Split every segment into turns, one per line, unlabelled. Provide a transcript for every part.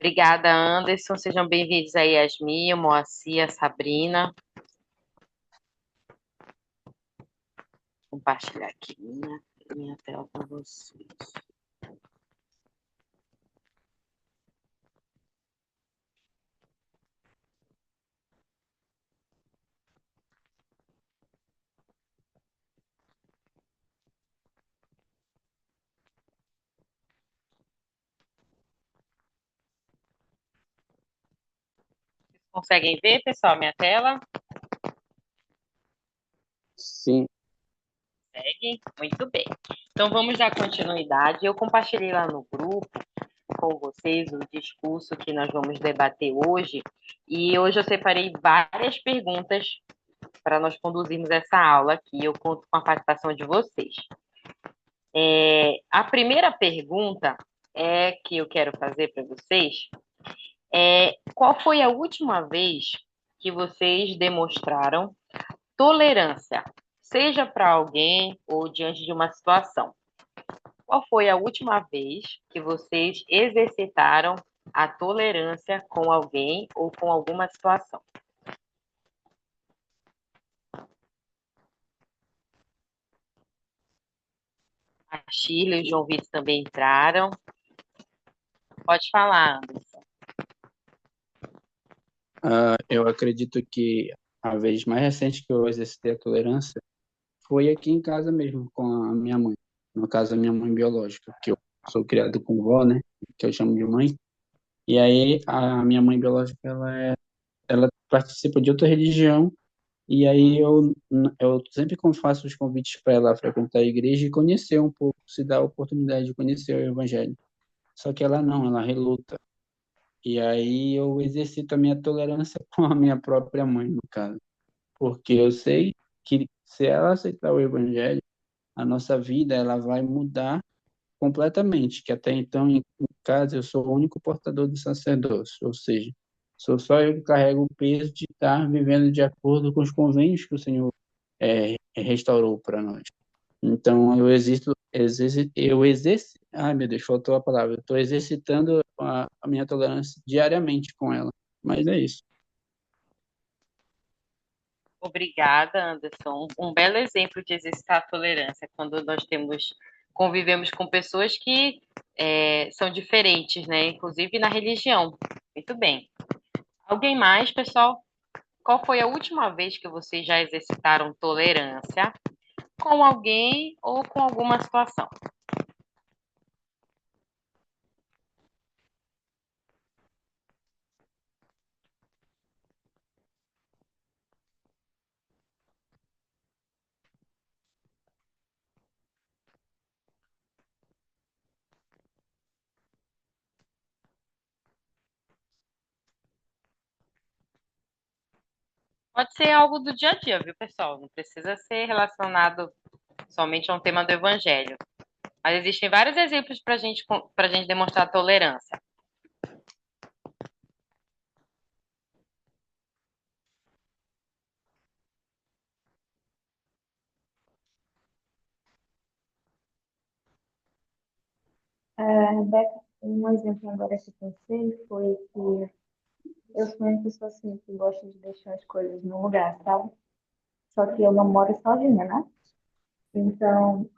Obrigada, Anderson. Sejam bem-vindos aí, Yasmin, Moacir, a Sabrina. Vou compartilhar aqui minha tela com vocês. Conseguem ver, pessoal, minha tela?
Sim,
Conseguem? Muito bem. Então, vamos dar continuidade. Eu compartilhei lá no grupo com vocês o discurso que nós vamos debater hoje. E hoje eu separei várias perguntas para nós conduzirmos essa aula aqui. Eu conto com a participação de vocês. A primeira pergunta que eu quero fazer para vocês qual foi a última vez que vocês demonstraram tolerância, seja para alguém ou diante de uma situação? Qual foi a última vez que vocês exercitaram a tolerância com alguém ou com alguma situação? A Sheila e o João Vitor também entraram. Pode falar, Anderson.
eu acredito que a vez mais recente que eu exercitei a tolerância foi aqui em casa mesmo, com a minha mãe. No caso, a minha mãe biológica, que eu sou criado com vó, né? Que eu chamo de mãe. E aí, a minha mãe biológica, ela participa de outra religião. E aí, eu sempre faço os convites para ela frequentar a igreja e conhecer um pouco, se dar a oportunidade de conhecer o evangelho. Só que ela não, ela reluta. E aí eu exercito a minha tolerância com a minha própria mãe, no caso. Porque eu sei que se ela aceitar o evangelho, a nossa vida ela vai mudar completamente, que até então, em casa, eu sou o único portador do sacerdócio, ou seja, sou só eu que carrego o peso de estar vivendo de acordo com os convênios que o Senhor restaurou para nós. Então, ai meu Deus, faltou a palavra, eu estou exercitando a minha tolerância diariamente com ela, mas é isso.
Obrigada, Anderson. Um belo exemplo de exercitar a tolerância quando nós convivemos com pessoas que são diferentes, né? Inclusive na religião. Muito bem. Alguém mais, pessoal? Qual foi a última vez que vocês já exercitaram tolerância com alguém ou com alguma situação? Pode ser algo do dia a dia, viu, pessoal? Não precisa ser relacionado somente a um tema do evangelho. Mas existem vários exemplos para gente demonstrar tolerância.
Beca, um exemplo agora que eu pensei foi que eu sou uma pessoa assim que gosta de deixar as coisas no lugar, sabe? Só que eu não moro sozinha, né? Então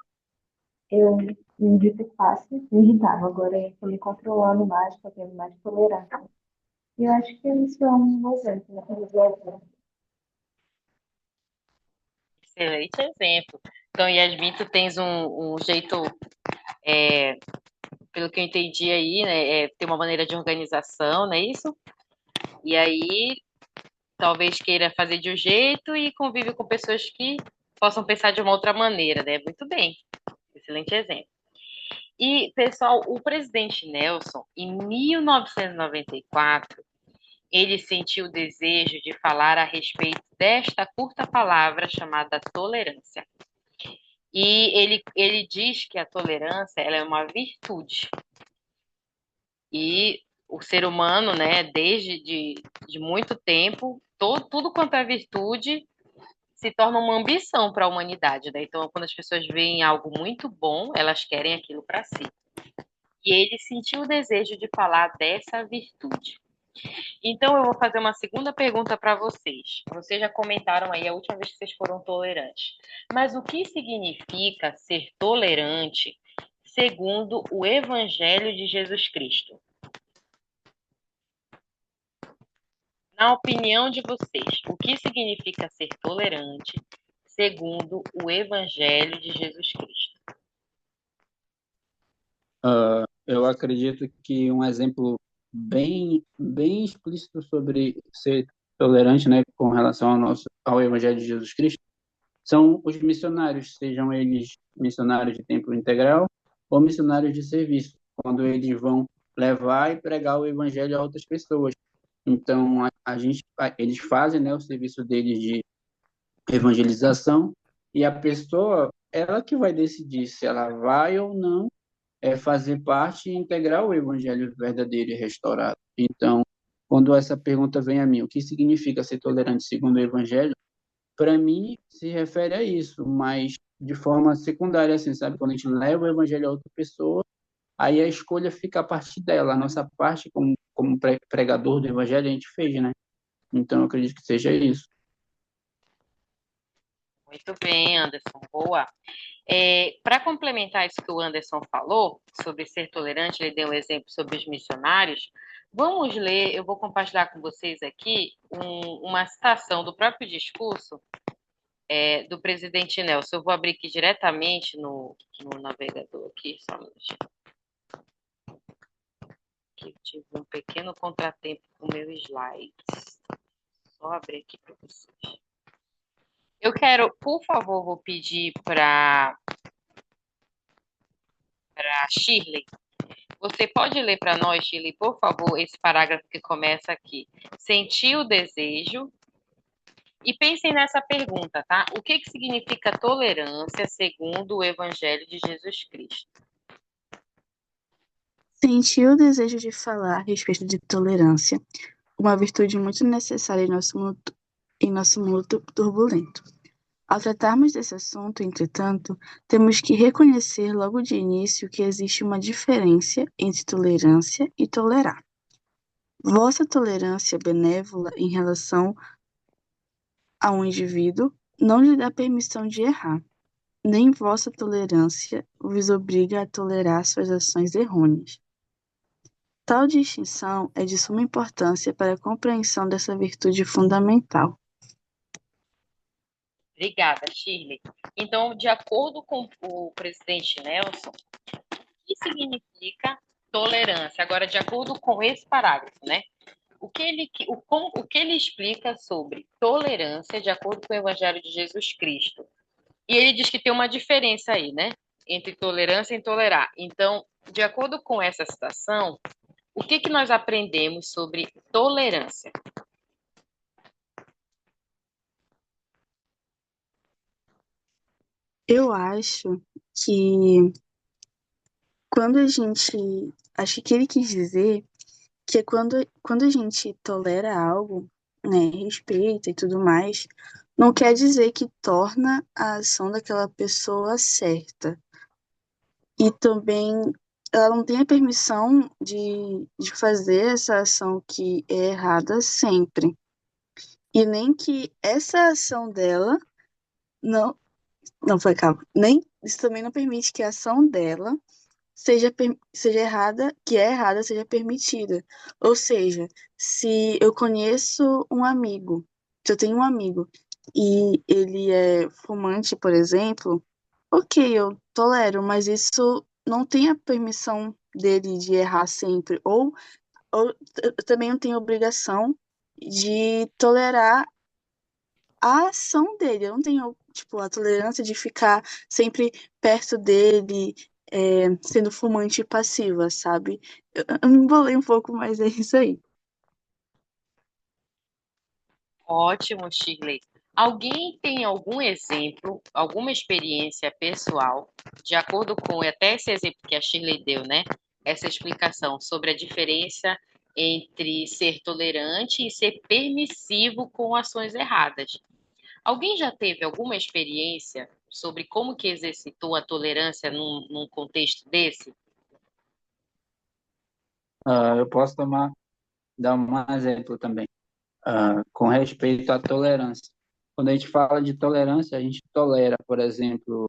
eu me irrito fácil, me irritava. Agora eu estou me controlando mais, estou tendo mais tolerância. E eu acho que isso é um exemplo, né?
Excelente exemplo. Então, Yasmin, tu tens um jeito, pelo que eu entendi aí, né, ter uma maneira de organização, não é isso? E aí, talvez queira fazer de um jeito e convive com pessoas que possam pensar de uma outra maneira, né? Muito bem. Excelente exemplo. E, pessoal, o presidente Nelson, em 1994, ele sentiu o desejo de falar a respeito desta curta palavra chamada tolerância. E ele diz que a tolerância ela é uma virtude. E o ser humano, né, de muito tempo, tudo quanto é virtude se torna uma ambição para a humanidade, né? Então, quando as pessoas veem algo muito bom, elas querem aquilo para si. E ele sentiu o desejo de falar dessa virtude. Então, eu vou fazer uma segunda pergunta para vocês. Vocês já comentaram aí a última vez que vocês foram tolerantes. Mas o que significa ser tolerante segundo o Evangelho de Jesus Cristo? Na opinião de vocês, o que significa ser tolerante segundo o Evangelho de Jesus Cristo?
Eu acredito que um exemplo bem explícito sobre ser tolerante, né, com relação ao Evangelho de Jesus Cristo, são os missionários, sejam eles missionários de tempo integral ou missionários de serviço, quando eles vão levar e pregar o Evangelho a outras pessoas. Então, eles fazem, né, o serviço deles de evangelização e a pessoa, ela que vai decidir se ela vai ou não fazer parte e integrar o evangelho verdadeiro e restaurado. Então, quando essa pergunta vem a mim, o que significa ser tolerante segundo o evangelho? Para mim, se refere a isso, mas de forma secundária, assim, sabe? Quando a gente leva o evangelho a outra pessoa, aí a escolha fica a partir dela. A nossa parte, como pregador do evangelho, a gente fez, né? Então, eu acredito que seja isso.
Muito bem, Anderson. Boa. Para complementar isso que o Anderson falou, sobre ser tolerante, ele deu um exemplo sobre os missionários. Vamos ler, eu vou compartilhar com vocês aqui uma citação do próprio discurso do presidente Nelson. Eu vou abrir aqui diretamente no navegador, aqui, só um minutinho. Aqui eu tive um pequeno contratempo com o meu slide. Só abrir aqui para vocês. Eu quero, por favor, vou pedir para Shirley. Você pode ler para nós, Shirley, por favor, esse parágrafo que começa aqui. Sentir o desejo. E pensem nessa pergunta, tá? O que significa tolerância segundo o Evangelho de Jesus Cristo?
Senti o desejo de falar a respeito de tolerância, uma virtude muito necessária em nosso mundo turbulento. Ao tratarmos desse assunto, entretanto, temos que reconhecer logo de início que existe uma diferença entre tolerância e tolerar. Vossa tolerância benévola em relação a um indivíduo não lhe dá permissão de errar, nem vossa tolerância vos obriga a tolerar suas ações errôneas. Tal distinção é de suma importância para a compreensão dessa virtude fundamental.
Obrigada, Shirley. Então, de acordo com o presidente Nelson, o que significa tolerância? Agora, de acordo com esse parágrafo, né? O que ele explica sobre tolerância de acordo com o Evangelho de Jesus Cristo? E ele diz que tem uma diferença aí, né? Entre tolerância e tolerar. Então, de acordo com essa citação, o que nós aprendemos sobre tolerância?
Eu acho que quando a gente. Acho que ele quis dizer que é quando a gente tolera algo, né, respeita e tudo mais, não quer dizer que torna a ação daquela pessoa certa. E também ela não tem a permissão de fazer essa ação que é errada sempre. E nem que essa ação dela não, não foi calma. Nem isso também não permite que a ação dela seja errada, que é errada, seja permitida. Ou seja, se eu conheço um amigo, se eu tenho um amigo e ele é fumante, por exemplo, ok, eu tolero, mas isso não tem a permissão dele de errar sempre. Ou eu também não tenho obrigação de tolerar a ação dele. Eu não tenho, tipo, a tolerância de ficar sempre perto dele, sendo fumante e passiva, sabe? Eu me embolei um pouco, mas é isso aí.
Ótimo, Shirley. Alguém tem algum exemplo, alguma experiência pessoal, de acordo com até esse exemplo que a Shirley deu, né? Essa explicação sobre a diferença entre ser tolerante e ser permissivo com ações erradas. Alguém já teve alguma experiência sobre como que exercitou a tolerância num contexto desse?
Eu posso dar um exemplo também, com respeito à tolerância. Quando a gente fala de tolerância, a gente tolera, por exemplo,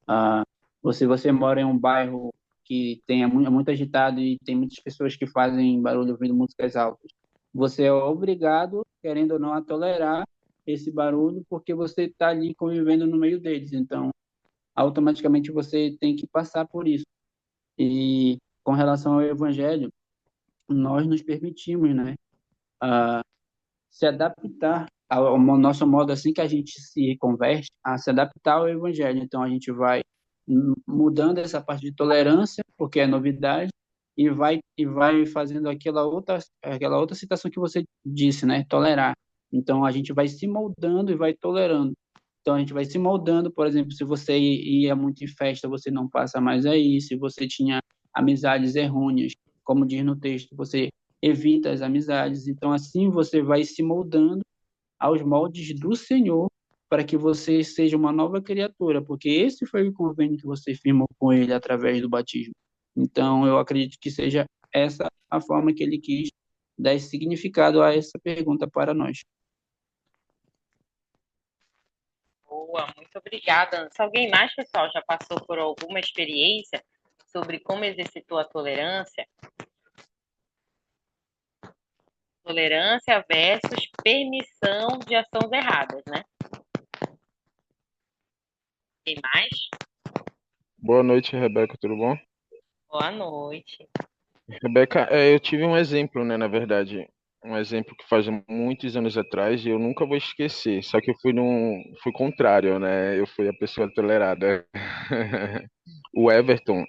ah, se você mora em um bairro que é muito agitado e tem muitas pessoas que fazem barulho ouvindo músicas altas, você é obrigado, querendo ou não, a tolerar esse barulho porque você está ali convivendo no meio deles. Então, automaticamente você tem que passar por isso. E com relação ao evangelho, nós nos permitimos, né, se adaptar ao nosso modo assim que a gente se converte, a se adaptar ao evangelho. Então a gente vai mudando essa parte de tolerância, porque é novidade, e vai fazendo aquela outra citação que você disse, né? Tolerar. Então a gente vai se moldando e vai tolerando. Então a gente vai se moldando, por exemplo, se você ia muito em festa, você não passa mais aí. Se você tinha amizades errôneas, como diz no texto, você evita as amizades. Então assim você vai se moldando aos moldes do Senhor para que você seja uma nova criatura, porque esse foi o convênio que você firmou com ele através do batismo. Então, eu acredito que seja essa a forma que ele quis dar esse significado a essa pergunta para nós.
Boa, muito obrigada. Se alguém mais, pessoal, já passou por alguma experiência sobre como exercitou a tolerância? Tolerância versus permissão de ações erradas, né? Tem mais?
Boa noite, Rebeca, tudo bom?
Boa noite.
Rebeca, eu tive um exemplo, né, na verdade, um exemplo que faz muitos anos atrás e eu nunca vou esquecer, só que eu fui contrário, né, eu fui a pessoa tolerada. O Everton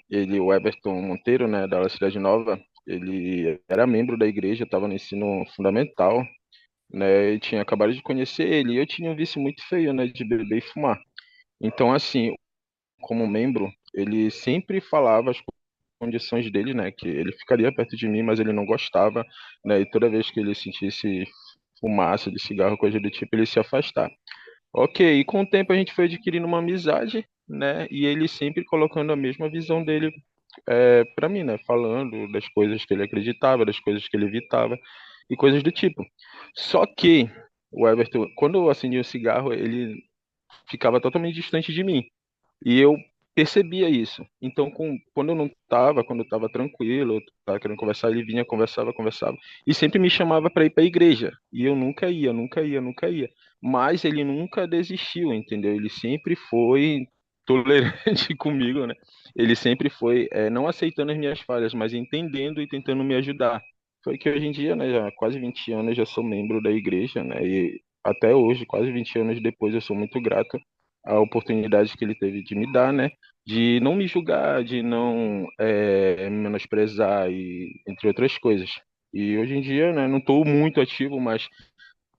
Monteiro, né, da Cidade Nova, ele era membro da igreja, estava no ensino fundamental, né, e tinha acabado de conhecer ele, e eu tinha um vício muito feio, né, de beber e fumar. Então, assim, como membro, ele sempre falava as condições dele, né, que ele ficaria perto de mim, mas ele não gostava, né, e toda vez que ele sentisse fumaça de cigarro, coisa do tipo, ele se afastar. Ok, e com o tempo a gente foi adquirindo uma amizade, né, e ele sempre colocando a mesma visão dele para mim, né, falando das coisas que ele acreditava, das coisas que ele evitava e coisas do tipo. Só que o Everton, quando eu acendia o cigarro, ele ficava totalmente distante de mim. E eu percebia isso. Então, quando eu estava tranquilo, eu estava querendo conversar, ele vinha, conversava, conversava, e sempre me chamava para ir para a igreja. E eu nunca ia, nunca ia, nunca ia. Mas ele nunca desistiu, entendeu? Ele sempre foi tolerante comigo, né? Ele sempre foi, não aceitando as minhas falhas, mas entendendo e tentando me ajudar. Foi que hoje em dia, né, já há quase 20 anos, já sou membro da igreja, né? E até hoje, quase 20 anos depois, eu sou muito grato a oportunidade que ele teve de me dar, né? De não me julgar, de não me menosprezar e entre outras coisas. E hoje em dia, né, não estou muito ativo, mas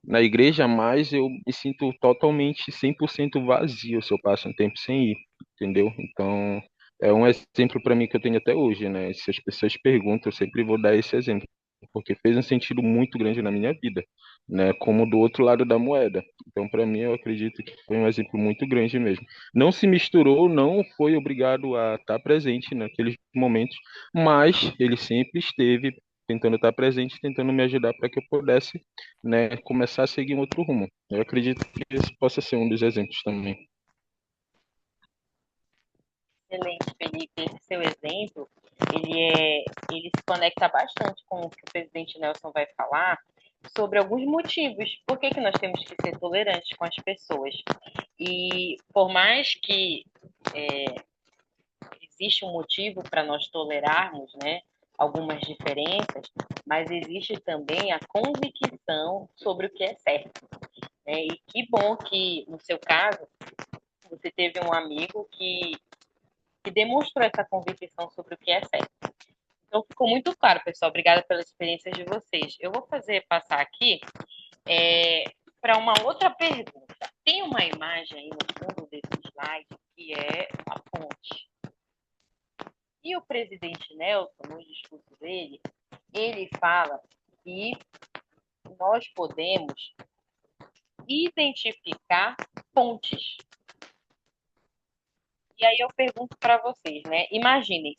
na igreja, mas eu me sinto totalmente 100% vazio se eu passo um tempo sem ir, entendeu? Então, é um exemplo para mim que eu tenho até hoje, né? Se as pessoas perguntam, eu sempre vou dar esse exemplo, porque fez um sentido muito grande na minha vida, né? Como do outro lado da moeda. Então, para mim, eu acredito que foi um exemplo muito grande mesmo. Não se misturou, não foi obrigado a estar presente naqueles momentos, mas ele sempre esteve tentando estar presente, tentando me ajudar para que eu pudesse, né, começar a seguir um outro rumo. Eu acredito que esse possa ser um dos exemplos também.
Excelente, Felipe. Esse seu exemplo, ele se conecta bastante com o que o presidente Nelson vai falar sobre alguns motivos por que nós temos que ser tolerantes com as pessoas. E por mais que existe um motivo para nós tolerarmos, né, algumas diferenças, mas existe também a convicção sobre o que é certo. Né? E que bom que, no seu caso, você teve um amigo que demonstrou essa convicção sobre o que é certo. Então, ficou muito claro, pessoal. Obrigada pelas experiências de vocês. Eu vou passar aqui para uma outra pergunta. Tem uma imagem aí no fundo desse slide que é a ponte. E o presidente Nelson, no discurso dele, ele fala que nós podemos identificar pontes. E aí eu pergunto para vocês, né? Imaginem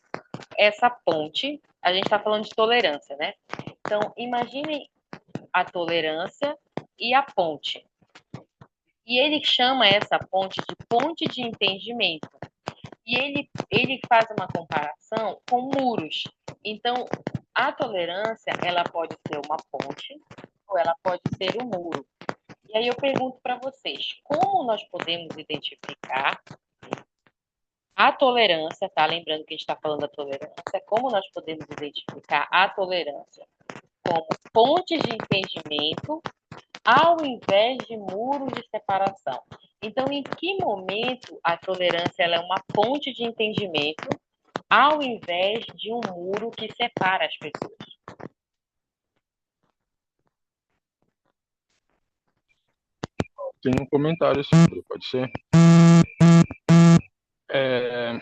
essa ponte A gente está falando de tolerância, né? Então, imagine a tolerância e a ponte. E ele chama essa ponte de ponte de entendimento. E ele faz uma comparação com muros. Então, a tolerância, ela pode ser uma ponte ou ela pode ser um muro. E aí eu pergunto para vocês, como nós podemos identificar a tolerância, tá? Lembrando que a gente está falando da tolerância, como nós podemos identificar a tolerância como ponte de entendimento ao invés de muros de separação. Então, em que momento a tolerância ela é uma ponte de entendimento ao invés de um muro que separa as pessoas?
Tem um comentário sobre, pode ser? É,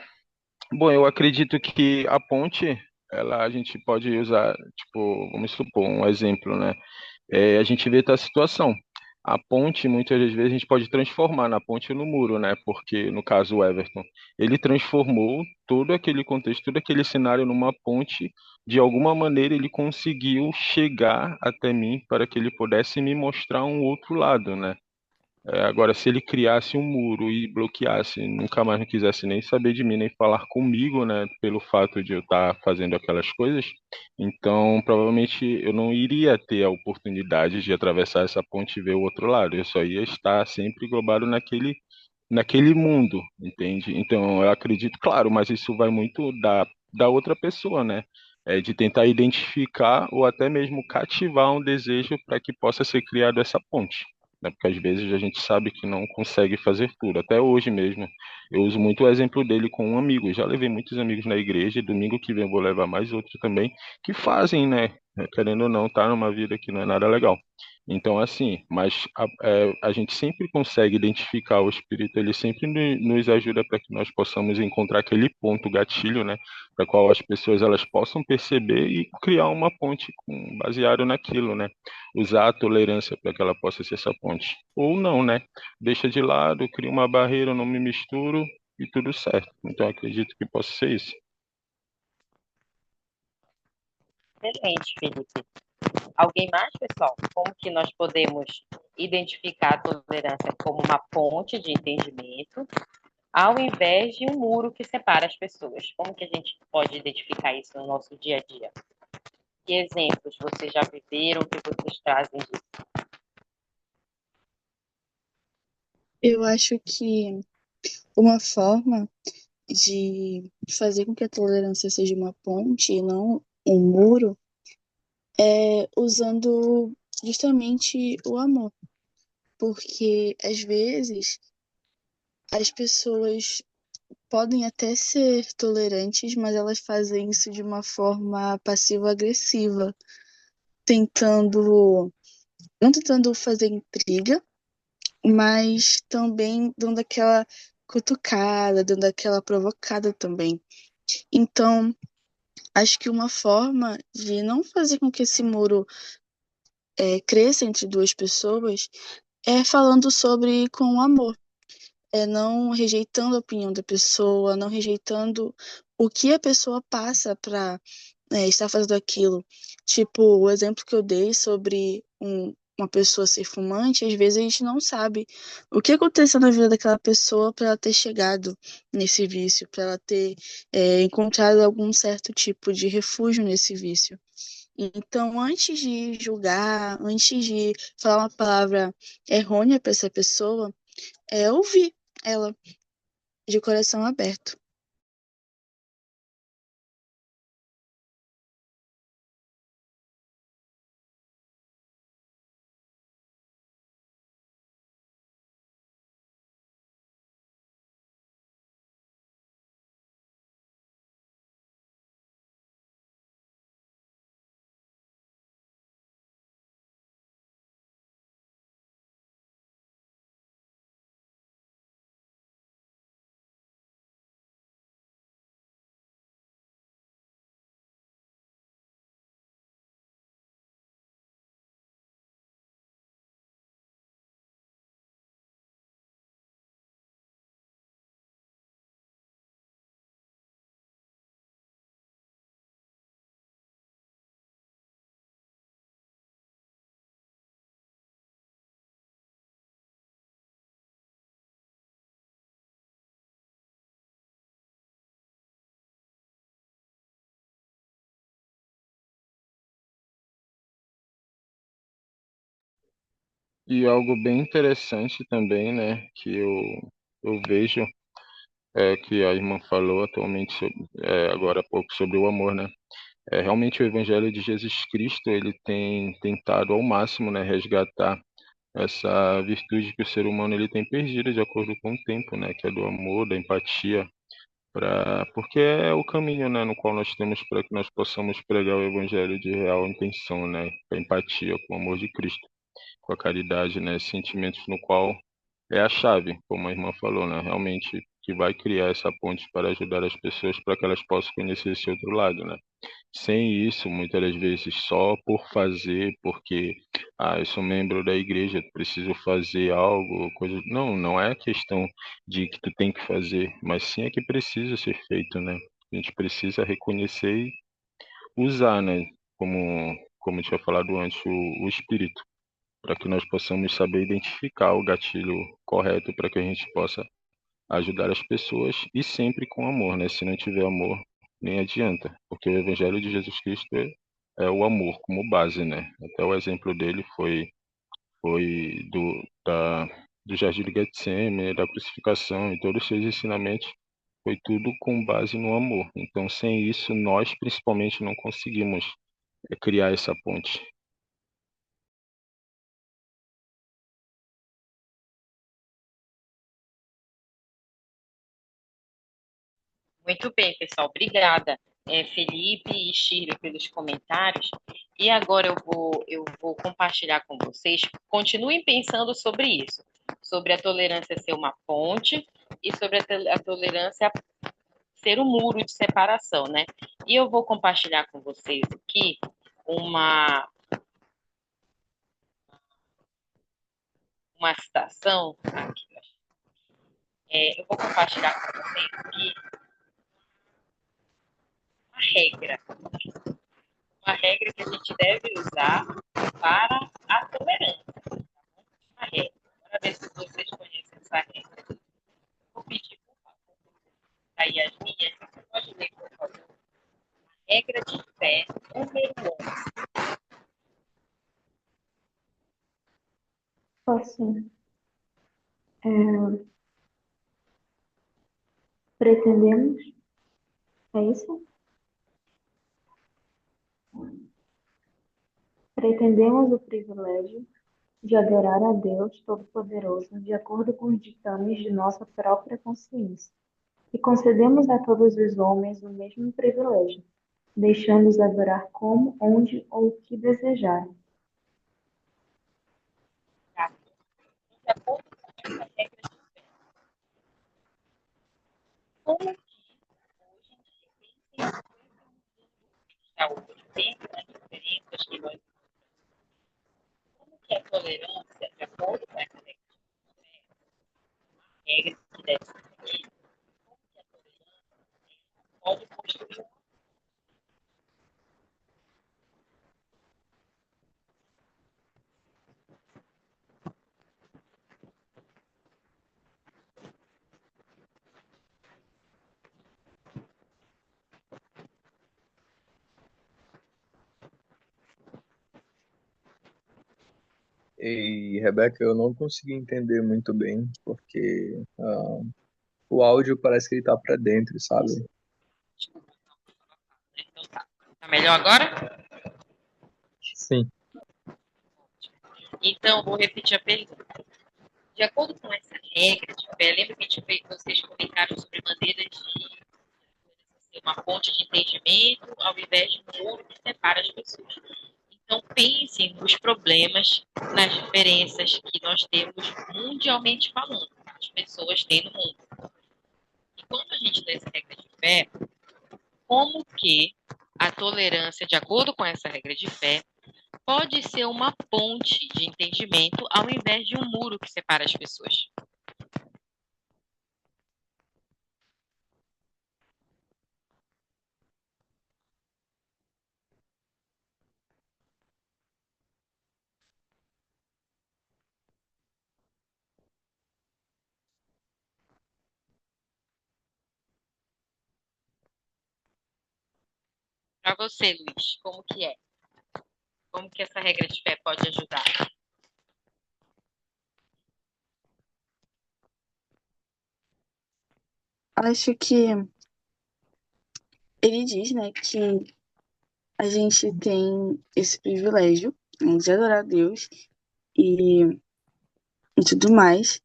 bom, eu acredito que a ponte, ela a gente pode usar, tipo, vamos supor, um exemplo, né? A gente vê essa situação. A ponte, muitas das vezes, a gente pode transformar na ponte ou no muro, né? Porque, no caso, o Everton, ele transformou todo aquele contexto, todo aquele cenário numa ponte. De alguma maneira, ele conseguiu chegar até mim para que ele pudesse me mostrar um outro lado, né? Agora, se ele criasse um muro e bloqueasse, nunca mais não quisesse nem saber de mim, nem falar comigo, né, pelo fato de eu estar fazendo aquelas coisas, então provavelmente eu não iria ter a oportunidade de atravessar essa ponte e ver o outro lado. Eu só ia estar sempre englobado naquele mundo, entende? Então, eu acredito, claro, mas isso vai muito da outra pessoa, né? De tentar identificar ou até mesmo cativar um desejo para que possa ser criado essa ponte, né? Porque às vezes a gente sabe que não consegue fazer tudo. Até hoje mesmo, eu uso muito o exemplo dele com um amigo. Eu já levei muitos amigos na igreja, e domingo que vem eu vou levar mais outros também, que fazem, né? Querendo ou não, tá numa vida que não é nada legal. Então, assim, mas a gente sempre consegue identificar o espírito, ele sempre nos ajuda para que nós possamos encontrar aquele ponto gatilho, né, para qual as pessoas elas possam perceber e criar uma ponte baseado naquilo, né, usar a tolerância para que ela possa ser essa ponte. Ou não, né, deixa de lado, cria uma barreira, eu não me misturo e tudo certo. Então, acredito que possa ser isso.
Excelente, Felipe. Alguém mais, pessoal? Como que nós podemos identificar a tolerância como uma ponte de entendimento, ao invés de um muro que separa as pessoas? Como que a gente pode identificar isso no nosso dia a dia? Que exemplos vocês já viveram, que vocês trazem disso?
Eu acho que uma forma de fazer com que a tolerância seja uma ponte e não um muro é usando justamente o amor. Porque às vezes as pessoas podem até ser tolerantes, mas elas fazem isso de uma forma passivo-agressiva, tentando, não tentando fazer intriga, mas também dando aquela cutucada, dando aquela provocada também. Então, acho que uma forma de não fazer com que esse muro cresça entre duas pessoas é falando sobre com amor, é não rejeitando a opinião da pessoa, não rejeitando o que a pessoa passa para estar fazendo aquilo. Tipo, o exemplo que eu dei sobre uma pessoa ser fumante, às vezes a gente não sabe o que aconteceu na vida daquela pessoa para ela ter chegado nesse vício, para ela ter encontrado algum certo tipo de refúgio nesse vício. Então, antes de julgar, antes de falar uma palavra errônea para essa pessoa, é ouvir ela de coração aberto.
E algo bem interessante também, né, que eu vejo é que a irmã falou atualmente, agora há pouco, sobre o amor, né? Realmente o Evangelho de Jesus Cristo, ele tem tentado ao máximo, né, resgatar essa virtude que o ser humano ele tem perdido de acordo com o tempo, né, que é do amor, da empatia, porque é o caminho, né, no qual nós temos para que nós possamos pregar o Evangelho de real intenção, né, com a empatia, com o amor de Cristo, com a caridade, né, sentimentos no qual é a chave, como a irmã falou, né, realmente que vai criar essa ponte para ajudar as pessoas para que elas possam conhecer esse outro lado, né. Sem isso, muitas das vezes, só por fazer, porque, eu sou membro da igreja, preciso fazer algo, coisa. Não, não é questão de que tu tem que fazer, mas sim é que precisa ser feito, né? A gente precisa reconhecer e usar, né? Como eu tinha falado antes, o espírito, para que nós possamos saber identificar o gatilho correto para que a gente possa ajudar as pessoas e sempre com amor, né? Se não tiver amor, nem adianta, porque o Evangelho de Jesus Cristo é o amor como base, né? Até o exemplo dele foi do Jardim de Getsemane, da crucificação e todos os seus ensinamentos, foi tudo com base no amor. Então, sem isso, nós principalmente não conseguimos criar essa ponte.
Muito bem, pessoal. Obrigada, Felipe e Shirley, pelos comentários. E agora eu vou compartilhar com vocês. Continuem pensando sobre isso, sobre a tolerância ser uma ponte e sobre a tolerância ser um muro de separação, né? E eu vou compartilhar com vocês aqui uma, uma citação. Aqui, eu vou compartilhar com vocês aqui uma regra. Uma regra que a gente deve usar para a tolerância. Uma regra. Para ver se vocês conhecem essa regra. Vou pedir, por favor, a Yasmin. Você pode ler, por favor? Regra de fé número 11.
Assim, é, pretendemos, é isso? Pretendemos o privilégio de adorar a Deus Todo-Poderoso de acordo com os ditames de nossa própria consciência, e concedemos a todos os homens o mesmo privilégio, deixando-os adorar como, onde ou o que desejarem.
Tá? De acordo com essa regra de fé, como que hoje a gente está hoje dentro das diferenças que nós como que a tolerância, de acordo com essa regra que deve ser seguida, como que a tolerância pode construir
E, Rebeca, eu não consegui entender muito bem, porque o áudio parece que ele tá para dentro, sabe?
então tá. Tá melhor agora?
Sim.
Então, vou repetir a pergunta. De acordo com essa regra de fé, lembra que a gente fez, vocês comentaram sobre maneiras de ser uma ponte de entendimento ao invés de um muro que separa as pessoas. Então, pensem nos problemas, nas diferenças que nós temos mundialmente falando, as pessoas têm no mundo. E quando a gente lê essa regra de fé, como que a tolerância, de acordo com essa regra de fé, pode ser uma ponte de entendimento ao invés de um muro que separa as pessoas? Para você, Luiz, como que é? Como que essa regra de fé pode ajudar?
acho que ele diz, né, que a gente tem esse privilégio, né, de adorar a Deus e, e tudo mais,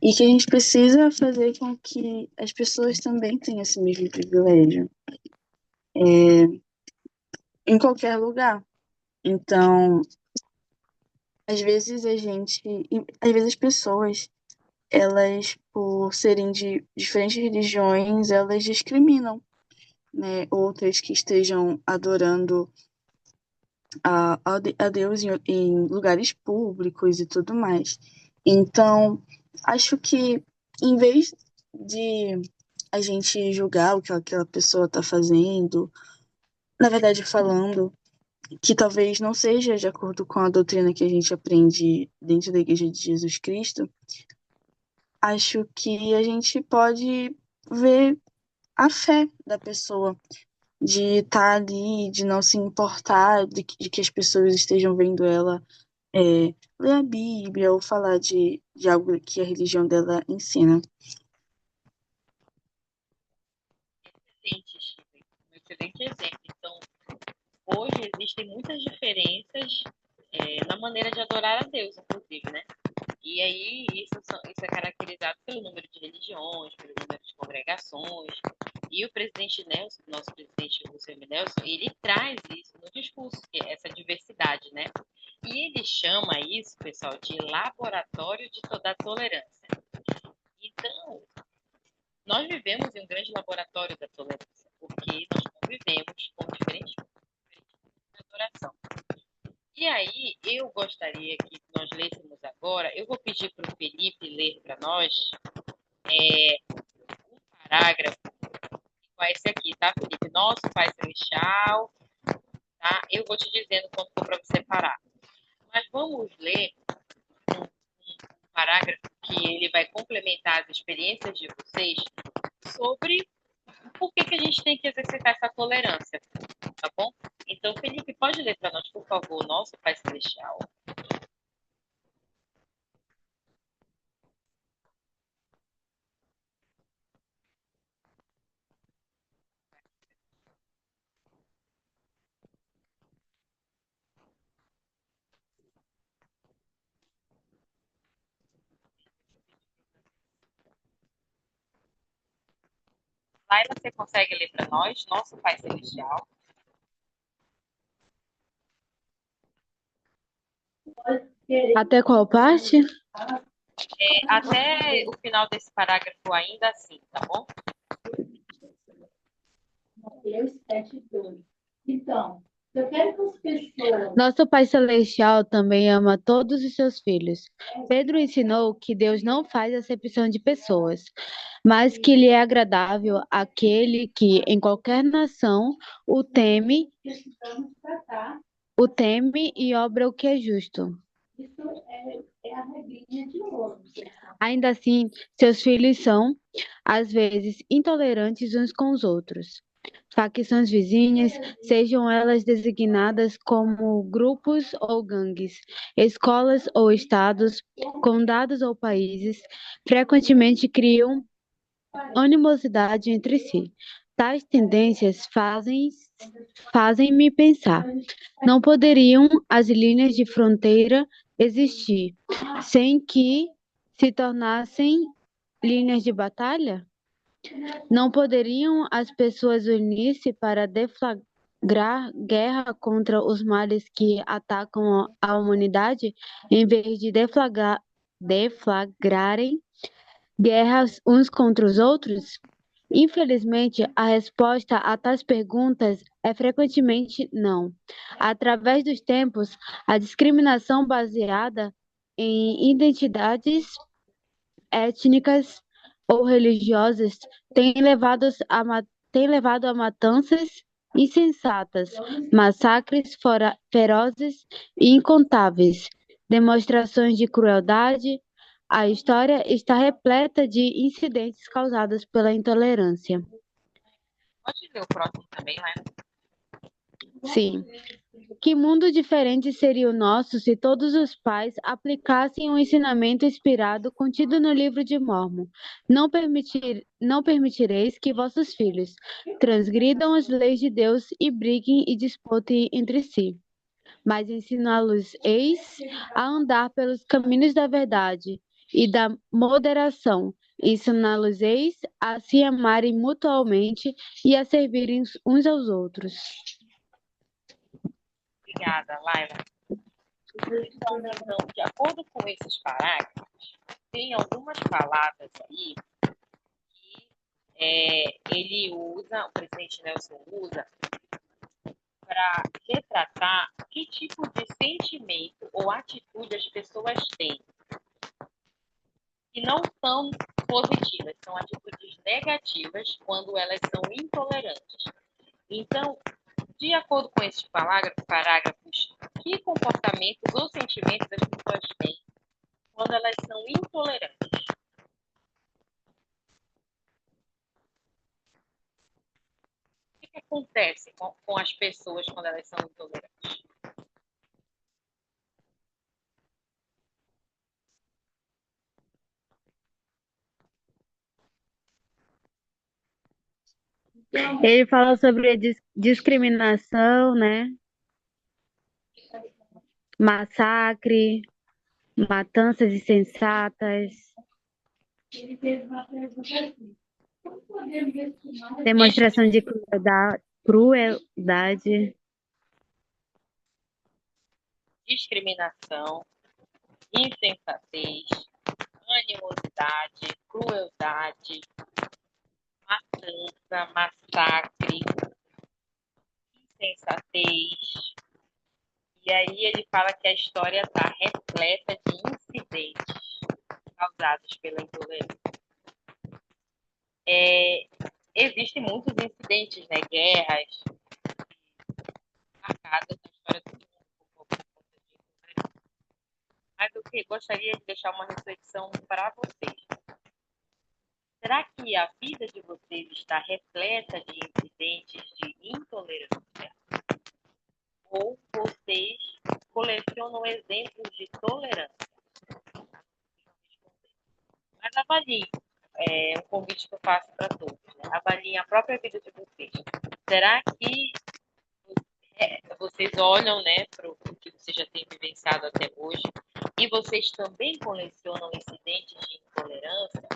e que a gente precisa fazer com que as pessoas também tenham esse mesmo privilégio, em qualquer lugar. Então, às vezes às vezes as pessoas, elas, por serem de diferentes religiões, elas discriminam, né, outras que estejam adorando a Deus em lugares públicos e tudo mais. Então, acho que em vez de a gente julgar o que aquela pessoa está fazendo, na verdade falando que talvez não seja de acordo com a doutrina que a gente aprende dentro da Igreja de Jesus Cristo, acho que a gente pode ver a fé da pessoa, de estar ali, de não se importar de que as pessoas estejam vendo ela ler a Bíblia ou falar de algo que a religião dela ensina.
Excelente, Shirley. Um excelente exemplo. Então, hoje existem muitas diferenças na maneira de adorar a Deus, inclusive, né? E aí isso é caracterizado pelo número de religiões, pelo número de congregações. E o presidente Nelson, nosso presidente Rousseff Nelson, ele traz isso no discurso, essa diversidade, né? E ele chama isso, pessoal, de laboratório da tolerância. Então, nós vivemos em um grande laboratório da tolerância, porque nós convivemos com diferentes tipos de adoração. E aí, eu gostaria que nós lêssemos agora, eu vou pedir para o Felipe ler para nós um parágrafo, igual esse aqui, tá, Felipe? Nosso Pai Celestial, tá? Eu vou te dizendo quando for para você parar. Mas vamos ler um parágrafo que ele vai complementar as experiências de vocês sobre por que a gente tem que exercitar essa tolerância, tá bom? Então, Felipe, pode ler para nós, por favor, Nosso Pai Celestial. Laila, você consegue ler para nós, Nosso Pai Celestial?
Até qual parte?
Até o final desse parágrafo ainda assim, tá bom?
Então, eu quero que as pessoas... Nosso Pai Celestial também ama todos os seus filhos. Pedro ensinou que Deus não faz acepção de pessoas, mas que lhe é agradável aquele que, em qualquer nação, o teme e obra o que é justo. Isso é a regrinha de ouro. Ainda assim, seus filhos são, às vezes, intolerantes uns com os outros. Facções vizinhas, sejam elas designadas como grupos ou gangues, escolas ou estados, condados ou países, frequentemente criam animosidade entre si. Tais tendências fazem-me pensar. Não poderiam as linhas de fronteira existir sem que se tornassem linhas de batalha? Não poderiam as pessoas unir-se para deflagrar guerra contra os males que atacam a humanidade, em vez de deflagrarem guerras uns contra os outros? Infelizmente, a resposta a tais perguntas é frequentemente não. Através dos tempos, a discriminação baseada em identidades étnicas ou religiosas tem levado a matanças insensatas, massacres ferozes e incontáveis, demonstrações de crueldade. A história está repleta de incidentes causados pela intolerância.
Pode ler o próximo também, né?
Sim. Que mundo diferente seria o nosso se todos os pais aplicassem o ensinamento inspirado contido no livro de Mórmon? Não permitireis que vossos filhos transgridam as leis de Deus e briguem e disputem entre si, mas ensiná-los-eis a andar pelos caminhos da verdade e da moderação. Ensiná-los-eis a se amarem mutuamente e a servirem uns aos outros.
Obrigada, Laila. Então, de acordo com esses parágrafos, tem algumas palavras aí que o presidente Nelson usa para retratar que tipo de sentimento ou atitude as pessoas têm, que não são positivas, são atitudes negativas quando elas são intolerantes. Então, de acordo com esses parágrafos, que comportamentos ou sentimentos as pessoas têm quando elas são intolerantes? O que acontece com as pessoas quando elas são intolerantes?
Ele fala sobre a discriminação, né? Massacre, matanças insensatas, demonstração de crueldade.
Discriminação, insensatez, animosidade, crueldade, matança, massacre, insensatez. E aí ele fala que a história está repleta de incidentes causados pela intolerância. Existem muitos incidentes, né, guerras, marcadas na história do mundo por conta de intolerância. Mas eu gostaria de deixar uma reflexão para vocês. Será que a vida de vocês está repleta de incidentes de intolerância? Ou vocês colecionam exemplos de tolerância? Mas avaliem, um convite que eu faço para todos, né? Avaliem a própria vida de vocês. Será que vocês olham, né, para o que vocês já têm vivenciado até hoje e vocês também colecionam incidentes de intolerância?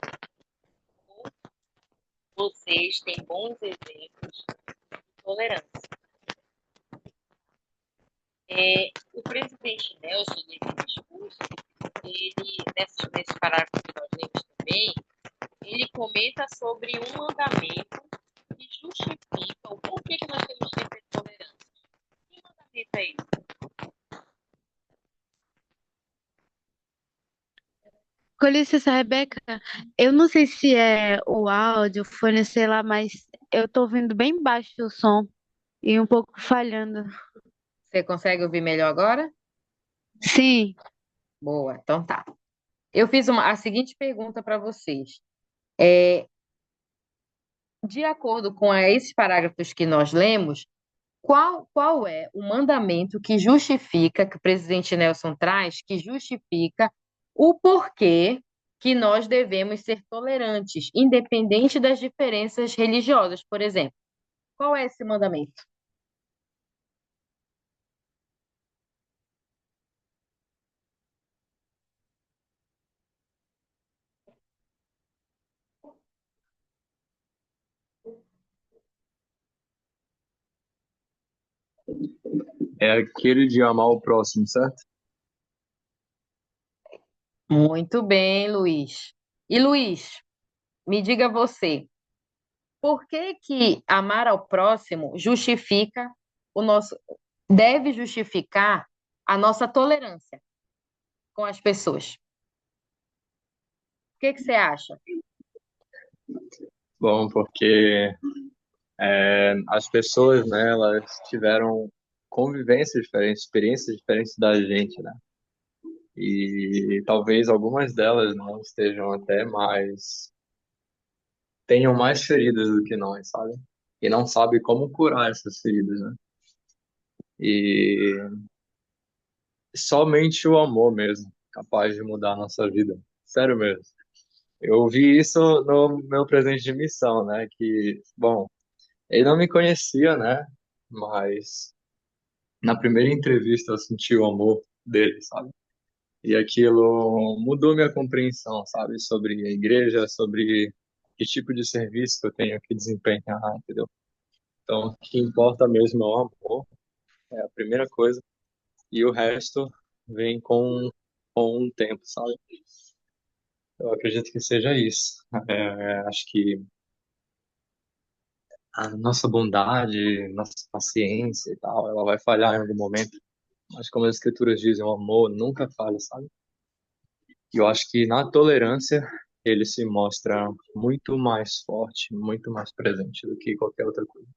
Ou vocês têm bons exemplos de tolerância? O presidente Nelson, nesse discurso, nesse parágrafo que nós lemos também, ele comenta sobre um mandamento que justifica o porquê que nós temos que ter tolerância. Que mandamento é esse?
Com licença, Rebeca, eu não sei se é o áudio, o fone, sei lá, mas eu tô ouvindo bem baixo o som e um pouco falhando.
Você consegue ouvir melhor agora?
Sim,
Boa, então tá. Eu fiz a seguinte pergunta para vocês. De acordo com esses parágrafos que nós lemos, qual é o mandamento que justifica, que o presidente Nelson traz, que justifica o porquê que nós devemos ser tolerantes, independente das diferenças religiosas, por exemplo? Qual é esse mandamento?
É aquele de amar o próximo, certo?
Muito bem, Luiz. E Luiz, me diga você, por que que amar ao próximo justifica deve justificar a nossa tolerância com as pessoas? O que que você acha?
Bom, porque as pessoas, né, elas tiveram convivências diferentes, experiências diferentes da gente, né? E talvez algumas delas não estejam até mais, tenham mais feridas do que nós, sabe? E não sabe como curar essas feridas, né? E somente o amor mesmo, capaz de mudar a nossa vida. Sério mesmo. Eu vi isso no meu presente de missão, né? Que, bom, ele não me conhecia, né? Mas na primeira entrevista eu senti o amor dele, sabe? E aquilo mudou minha compreensão, sabe? Sobre a igreja, sobre que tipo de serviço que eu tenho que desempenhar, entendeu? Então, o que importa mesmo é o amor, é a primeira coisa, e o resto vem com um tempo, sabe? Eu acredito que seja isso. Acho que a nossa bondade, nossa paciência e tal, ela vai falhar em algum momento. Mas como as escrituras dizem, o amor nunca falha, sabe? E eu acho que na tolerância ele se mostra muito mais forte, muito mais presente do que qualquer outra coisa.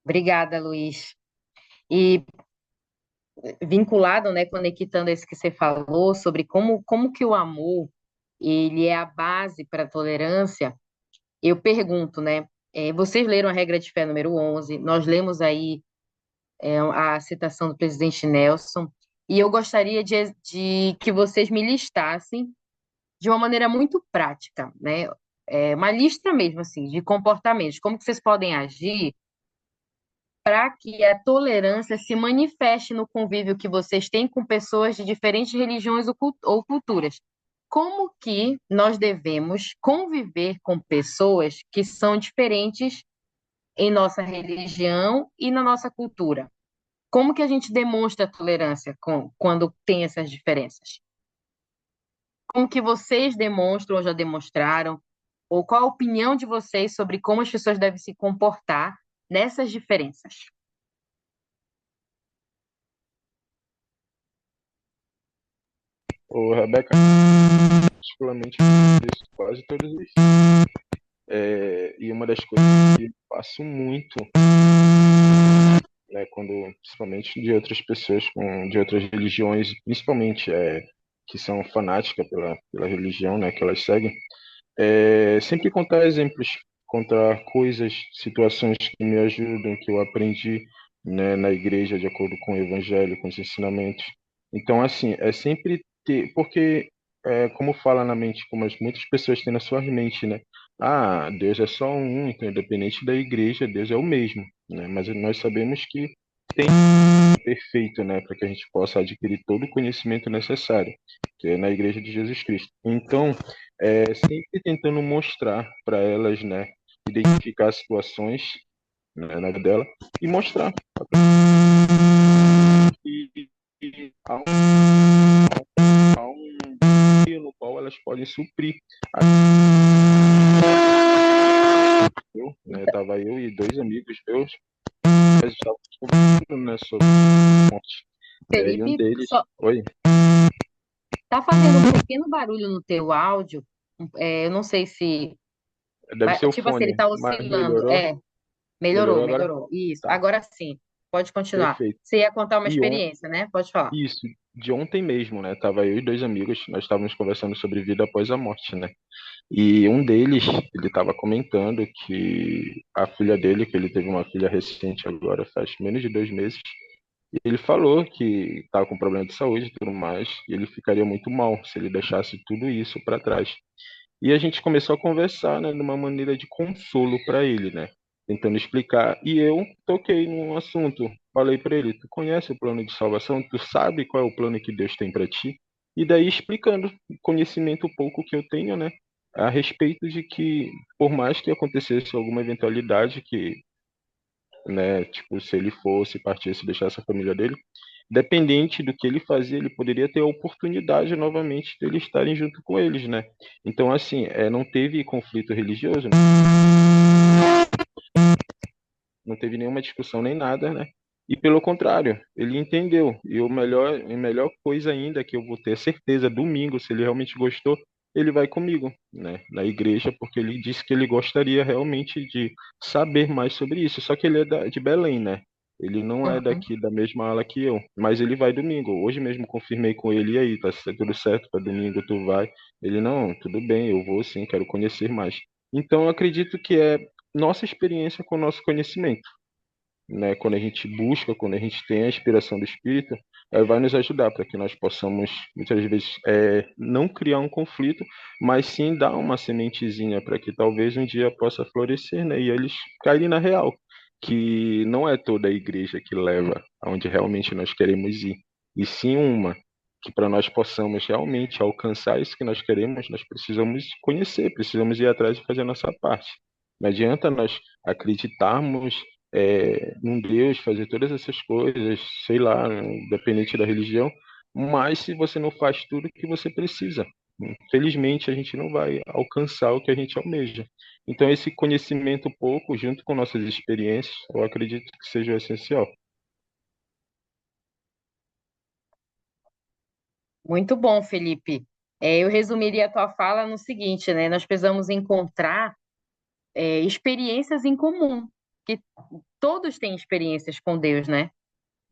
Obrigada, Luiz. E vinculado, né, conectando isso que você falou sobre como que o amor ele é a base para a tolerância, eu pergunto, né, vocês leram a regra de fé número 11, nós lemos aí a citação do presidente Nelson, e eu gostaria de que vocês me listassem de uma maneira muito prática, né, uma lista mesmo, assim, de comportamentos, como que vocês podem agir para que a tolerância se manifeste no convívio que vocês têm com pessoas de diferentes religiões ou culturas. Como que nós devemos conviver com pessoas que são diferentes em nossa religião e na nossa cultura? Como que a gente demonstra tolerância quando tem essas diferenças? Como que vocês demonstram ou já demonstraram? Ou qual a opinião de vocês sobre como as pessoas devem se comportar nessas diferenças?
Ô, Rebeca, particularmente isso quase todos os dias. E uma das coisas que eu faço muito, né, quando, principalmente de outras pessoas de outras religiões, principalmente que são fanáticas pela religião, né, que elas seguem, sempre contar exemplos, contar coisas, situações que me ajudam, que eu aprendi, né, na igreja de acordo com o evangelho, com os ensinamentos. Então, assim, é sempre ter, porque como fala na mente, como muitas pessoas têm na sua mente, né? Ah, Deus é só um, então independente da igreja, Deus é o mesmo, né? Mas nós sabemos que tem perfeito, né, para que a gente possa adquirir todo o conhecimento necessário, que é na Igreja de Jesus Cristo. Então, sempre tentando mostrar para elas, né, identificar situações, né, na vida dela e mostrar que há um meio no qual elas podem suprir. Tava eu e dois amigos meus, nós estávamos conversando, né, sobre morte. E um
Felipe,
deles, oi,
tá fazendo um pequeno barulho no teu áudio. Eu não sei se.
deve ser o
Tipo assim, ele
fone,
tá
mas
oscilando.
melhorou?
Melhorou,
Melhorou agora?
melhorou. Isso.
Tá,
Agora sim. Pode continuar.
perfeito.
Você ia contar uma
E
experiência, né? Pode falar.
isso, de ontem mesmo, né? Tava eu e dois amigos, nós estávamos conversando sobre vida após a morte, né? E um deles, ele estava comentando que a filha dele, que ele teve uma filha recente agora, faz menos de 2 meses, e ele falou que estava com problema de saúde e tudo mais, e ele ficaria muito mal se ele deixasse tudo isso para trás. E a gente começou a conversar, né, de uma maneira de consolo para ele, né, tentando explicar. E eu toquei num assunto, falei para ele: tu conhece o plano de salvação? Tu sabe qual é o plano que Deus tem para ti? E daí explicando o conhecimento pouco que eu tenho, né, a respeito de que por mais que acontecesse alguma eventualidade que, né, tipo, se ele fosse, partisse, deixasse a família dele, dependente do que ele fazia, ele poderia ter a oportunidade novamente de eles estarem junto com eles, né? Então, assim, não teve conflito religioso, né? Não teve nenhuma discussão nem nada, né? E pelo contrário, ele entendeu. E a melhor coisa ainda é que eu vou ter certeza domingo, se ele realmente gostou, ele vai comigo, né, na igreja, porque ele disse que ele gostaria realmente de saber mais sobre isso. Só que ele é de Belém, né? Ele não é
Uhum.
daqui da mesma ala que eu, mas ele vai domingo. Hoje mesmo confirmei com ele, e aí, tá tudo certo para domingo, tu vai? Ele, não, tudo bem, eu vou sim, quero conhecer mais. Então, eu acredito que é nossa experiência com o nosso conhecimento. né? Quando a gente busca, quando a gente tem a inspiração do Espírito, vai nos ajudar para que nós possamos, muitas vezes, não criar um conflito, mas sim dar uma sementezinha para que talvez um dia possa florescer, né? E eles caírem na real, que não é toda a igreja que leva aonde realmente nós queremos ir, e sim uma que para nós possamos realmente alcançar isso que nós queremos, nós precisamos conhecer, precisamos ir atrás e fazer a nossa parte. Não adianta nós acreditarmos num Deus, fazer todas essas coisas, sei lá, independente da religião, mas se você não faz tudo o que você precisa, infelizmente a gente não vai alcançar o que a gente almeja. Então esse conhecimento pouco, junto com nossas experiências, eu acredito que seja o essencial.
Muito bom, Felipe. Eu resumiria a tua fala no seguinte, né? Nós precisamos encontrar experiências em comum, que todos têm experiências com Deus, né?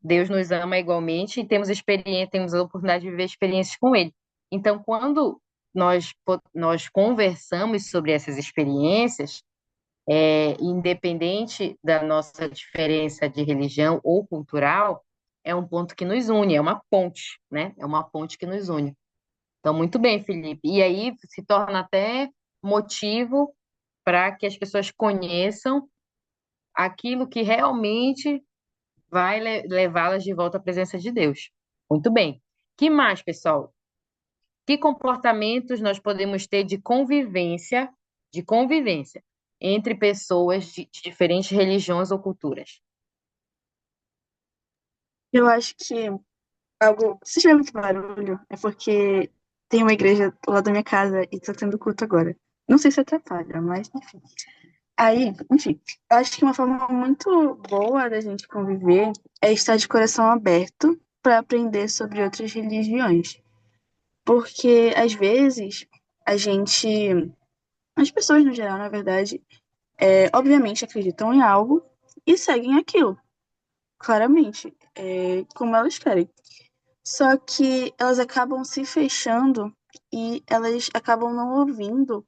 Deus nos ama igualmente e temos experiência, temos a oportunidade de viver experiências com Ele. Então, quando nós conversamos sobre essas experiências, independente da nossa diferença de religião ou cultural, é um ponto que nos une, é uma ponte, né? É uma ponte que nos une. Então, muito bem, Felipe. E aí se torna até motivo para que as pessoas conheçam aquilo que realmente vai levá-las de volta à presença de Deus. Muito bem. Que mais, pessoal? Que comportamentos nós podemos ter de convivência entre pessoas de diferentes religiões ou culturas?
Eu acho que algo. Se tiver muito barulho, é porque tem uma igreja do lado da minha casa e tá tendo culto agora. Não sei se atrapalha, mas enfim. Aí, enfim, eu acho que uma forma muito boa da gente conviver é estar de coração aberto para aprender sobre outras religiões. Porque, às vezes, a gente. As pessoas, no geral, na verdade, obviamente acreditam em algo e seguem aquilo, claramente, como elas querem. Só que elas acabam se fechando e elas acabam não ouvindo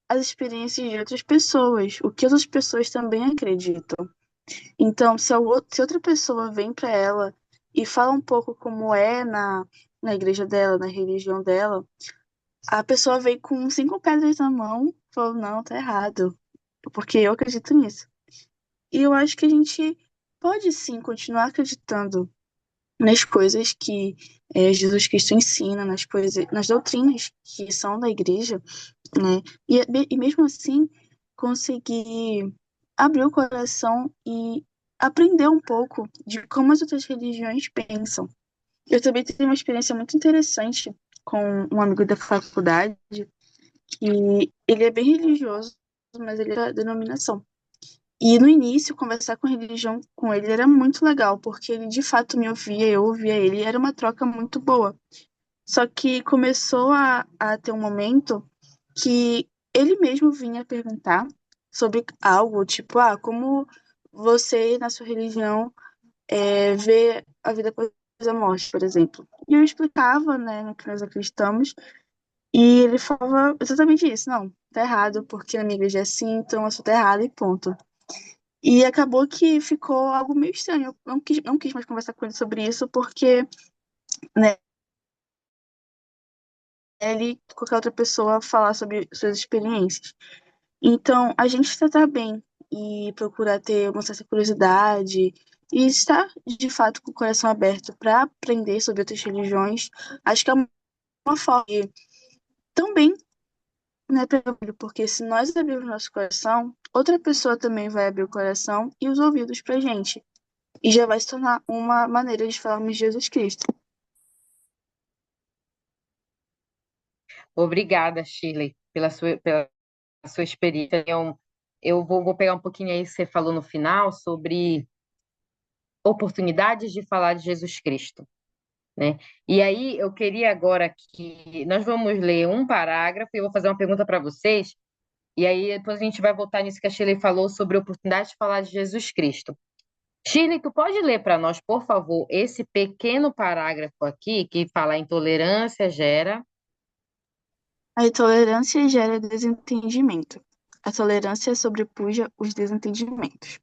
as experiências de outras pessoas, o que outras pessoas também acreditam. Então, se outra pessoa vem para ela e fala um pouco como é na igreja dela, na religião dela, a pessoa vem com 5 pedras na mão, falou, não, tá errado, porque eu acredito nisso. E eu acho que a gente pode sim continuar acreditando nas coisas que Jesus Cristo ensina, nas doutrinas que são da igreja, né? E mesmo assim conseguir abrir o coração e aprender um pouco de como as outras religiões pensam. Eu também tive uma experiência muito interessante com um amigo da faculdade, que ele é bem religioso, mas ele é da denominação. E no início, conversar com religião com ele era muito legal, porque ele de fato me ouvia, eu ouvia ele, era uma troca muito boa. Só que começou a ter um momento que ele mesmo vinha perguntar sobre algo, tipo, como você, na sua religião, vê a vida após a morte, por exemplo. E eu explicava, né, no que nós acreditamos, e ele falava exatamente isso, não, tá errado, porque na minha igreja é assim, então eu sou tá errado e ponto. E acabou que ficou algo meio estranho. Eu não quis mais conversar com ele sobre isso, porque, né, ele, qualquer outra pessoa, falar sobre suas experiências. Então, a gente tratar bem e procurar ter uma certa curiosidade e estar, de fato, com o coração aberto para aprender sobre outras religiões, acho que é uma forma de também, né, porque se nós abrirmos nosso coração, outra pessoa também vai abrir o coração e os ouvidos pra gente. E já vai se tornar uma maneira de falarmos de Jesus Cristo.
Obrigada, Shirley, pela sua experiência. Eu vou pegar um pouquinho aí que você falou no final sobre oportunidades de falar de Jesus Cristo, né? E aí eu queria agora que nós vamos ler um parágrafo e eu vou fazer uma pergunta para vocês, e aí depois a gente vai voltar nisso que a Shirley falou sobre oportunidade de falar de Jesus Cristo. Shirley, tu pode ler para nós, por favor, esse pequeno parágrafo aqui que fala intolerância gera.
A intolerância gera desentendimento. A tolerância sobrepuja os desentendimentos.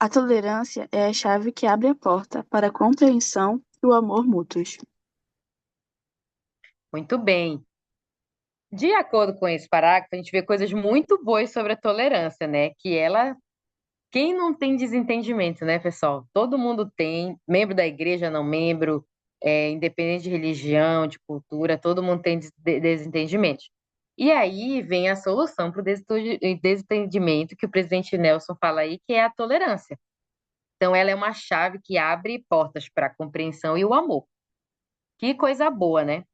A tolerância é a chave que abre a porta para a compreensão e o amor mútuos.
Muito bem. De acordo com esse parágrafo, a gente vê coisas muito boas sobre a tolerância, né? Quem não tem desentendimento, né, pessoal? Todo mundo tem, membro da igreja, não membro, independente de religião, de cultura, todo mundo tem desentendimentos. E aí vem a solução para o desentendimento que o presidente Nelson fala aí, que é a tolerância. Então, ela é uma chave que abre portas para a compreensão e o amor. Que coisa boa, né?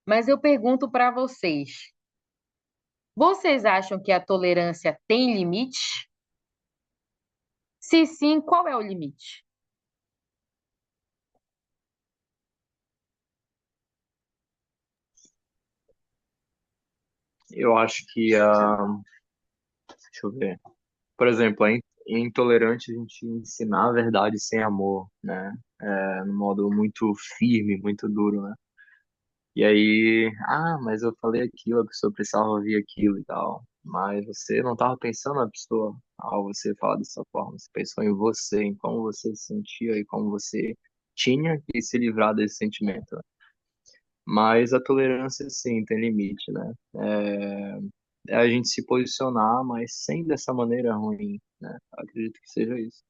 Mas eu pergunto para vocês: vocês acham que a tolerância tem limite? Se sim, qual é o limite?
Eu acho que deixa eu ver. Por exemplo, é intolerante a gente ensinar a verdade sem amor, né? No modo muito firme, muito duro, né? E aí, mas eu falei aquilo, a pessoa precisava ouvir aquilo e tal. Mas você não estava pensando na pessoa ao você falar dessa forma. Você pensou em você, em como você se sentia e como você tinha que se livrar desse sentimento, né? Mas a tolerância, sim, tem limite, né? É a gente se posicionar, mas sem dessa maneira ruim, né? Acredito que seja isso.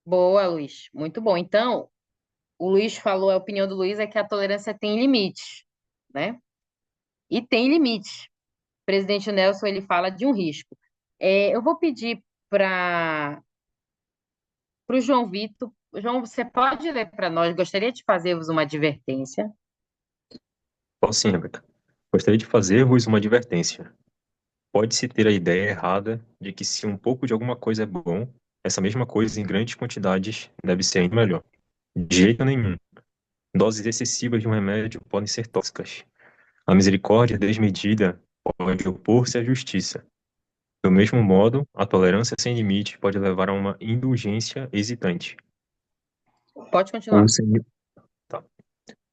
Boa, Luiz. Muito bom. Então, o Luiz falou, a opinião do Luiz é que a tolerância tem limite, né? E tem limite. O presidente Nelson, ele fala de um risco. Eu vou pedir para o João Vitor. João, você pode ler para nós? Gostaria de fazer-vos uma advertência.
Posso sim, Rebeca. Gostaria de fazer-vos uma advertência. Pode-se ter a ideia errada de que se um pouco de alguma coisa é bom, essa mesma coisa em grandes quantidades deve ser ainda melhor. De jeito nenhum. Doses excessivas de um remédio podem ser tóxicas. A misericórdia desmedida pode opor-se à justiça. Do mesmo modo, a tolerância sem limite pode levar a uma indulgência hesitante.
Pode
O
continuar.
Senhor, tá.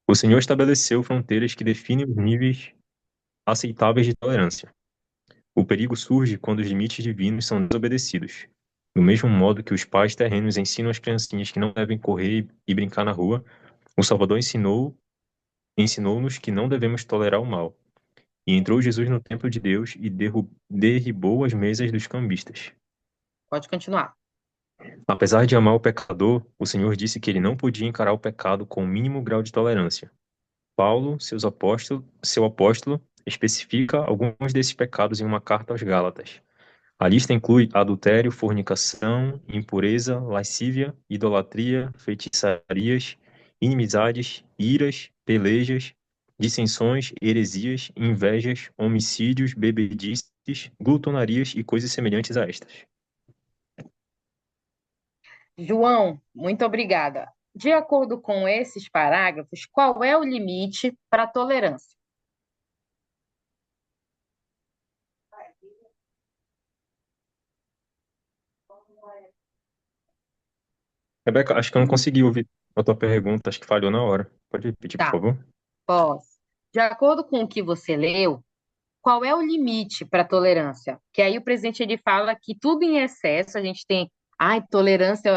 O Senhor estabeleceu fronteiras que definem os níveis aceitáveis de tolerância. O perigo surge quando os limites divinos são desobedecidos. Do mesmo modo que os pais terrenos ensinam as criancinhas que não devem correr e brincar na rua, o Salvador ensinou-nos que não devemos tolerar o mal. E entrou Jesus no templo de Deus e derribou as mesas dos cambistas.
Pode continuar.
Apesar de amar o pecador, o Senhor disse que ele não podia encarar o pecado com o mínimo grau de tolerância. Paulo, seu apóstolo, especifica alguns desses pecados em uma carta aos Gálatas. A lista inclui adultério, fornicação, impureza, lascívia, idolatria, feitiçarias, inimizades, iras, pelejas, dissensões, heresias, invejas, homicídios, bebedices, glutonarias e coisas semelhantes a estas.
João, muito obrigada. De acordo com esses parágrafos, qual é o limite para a tolerância?
Rebeca, acho que eu não consegui ouvir a tua pergunta, acho que falhou na hora. Pode repetir, por
Tá,
favor?
posso. De acordo com o que você leu, qual é o limite para a tolerância? Que aí o presidente ele fala que tudo em excesso, a gente tem, tolerância